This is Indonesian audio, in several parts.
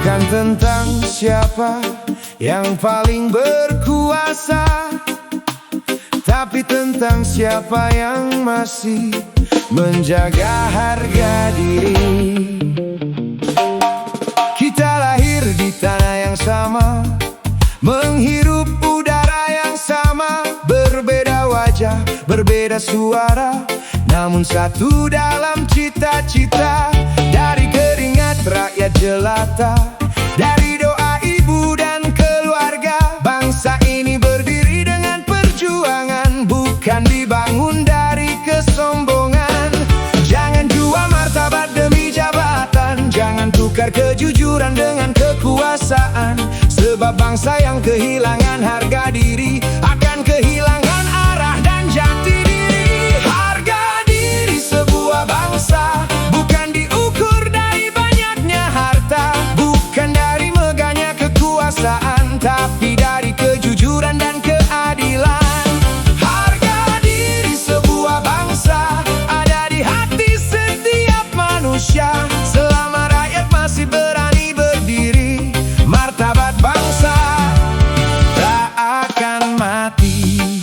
Bukan tentang siapa yang paling berkuasa, tapi tentang siapa yang masih menjaga harga diri. Kita lahir di tanah yang sama, menghirup udara yang sama, berbeda wajah, berbeda suara, namun satu dalam cita-cita. Dari keringat rakyat jelata, dari doa ibu dan keluarga, bangsa ini berdiri dengan perjuangan, bukan dibangun dari kesombongan. Jangan jual martabat demi jabatan, jangan tukar kejujuran dengan kekuasaan, sebab bangsa yang kehilangan harga diri akan kehilangan arah dan jati diri. Harga diri sebuah bangsa bukan diukur dari banyaknya harta, bukan dari megahnya kekuasaan, tapi dari kejujuran dan keadilan. Harga diri sebuah bangsa ada di hati setiap manusia. Selama rakyat masih berani berdiri, martabat bangsa tak akan mati.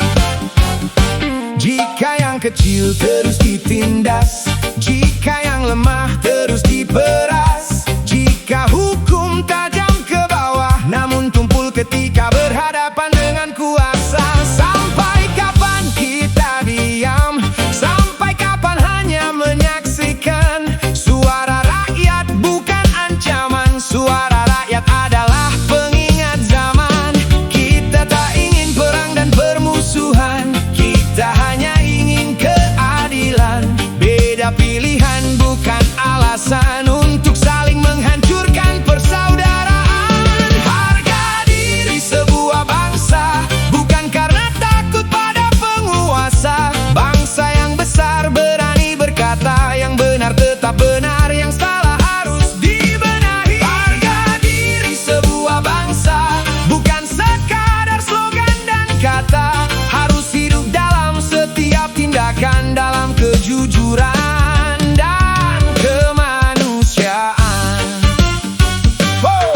Jika yang kecil terus ditindas, jika yang lemah terus diperas, jika hukum tajam ke bawah namun tumpul ketika berhadapan dengan kuasa. Sampai kapan kita diam? Sampai kapan hanya menyaksikan? Suara rakyat bukan ancaman, suara rakyat adalah pengingat zaman. Kita tak ingin perang dan permusuhan, kita hanya ingin keadilan. Beda pilihan bukan alasan untuk saling menghancurkan persaudaraan. Harga diri sebuah bangsa bukan karena takut pada penguasa. Bangsa yang besar berani berkata, yang benar tetap benar, yang salah harus dibenahi. Harga diri sebuah bangsa bukan sekadar slogan dan kata, harus hidup dalam setiap tindakan, dalam kejujuran dan kemanusiaan.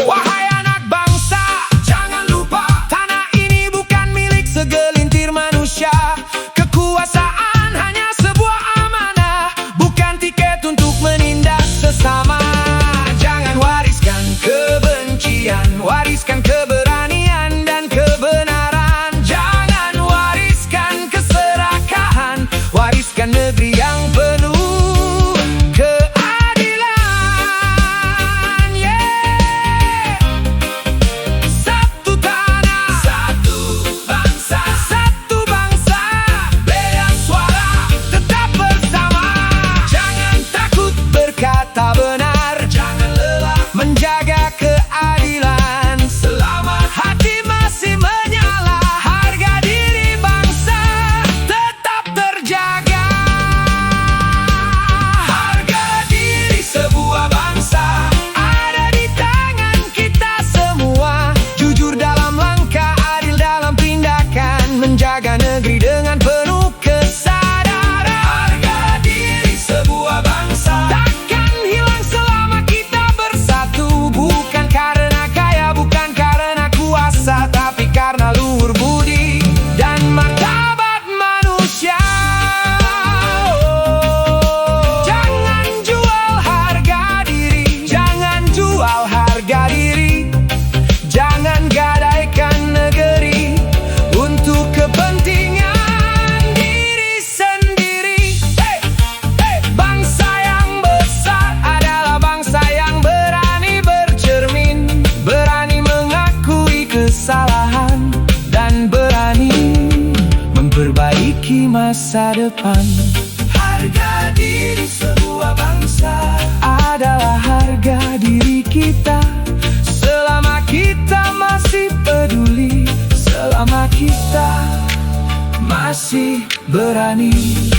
Wahai anak bangsa, jangan lupa tanah ini bukan milik segelintir manusia. Kekuasaan hanya sebuah amanah, bukan tiket untuk menindas sesama. Jangan wariskan kebencian, wariskan keberanian dan kebenaran. Jangan wariskan keserakahan, wariskan negeri yang penuh keadilan. Satu tanah, satu bangsa, satu bangsa, beda suara, tetap bersama. Jangan takut berkata benar, jangan lelah menjaga keadilan. Selama hati masih menyala, harga diri bangsa tetap terjaga. Harga diri sebuah bangsa ada di tangan kita semua. Jujur dalam langkah, adil dalam tindakan, menjaga negeri dengan penuh kesadaran. Harga diri sebuah bangsa takkan hilang selama kita bersatu, bukan karena kaya, bukan karena kuasa, tapi karena luhur budi dan martabat manusia. Jangan jual harga diri, jangan jual harga diri, jangan gadaikan negeri untuk kepentingan diri sendiri. Bangsa yang besar adalah bangsa yang berani bercermin, berani mengakui kesalahan, dan berani memperbaiki masa depan. Harga diri sebuah bangsa adalah harga diri kita. Selama kita masih peduli, selama kita masih berani.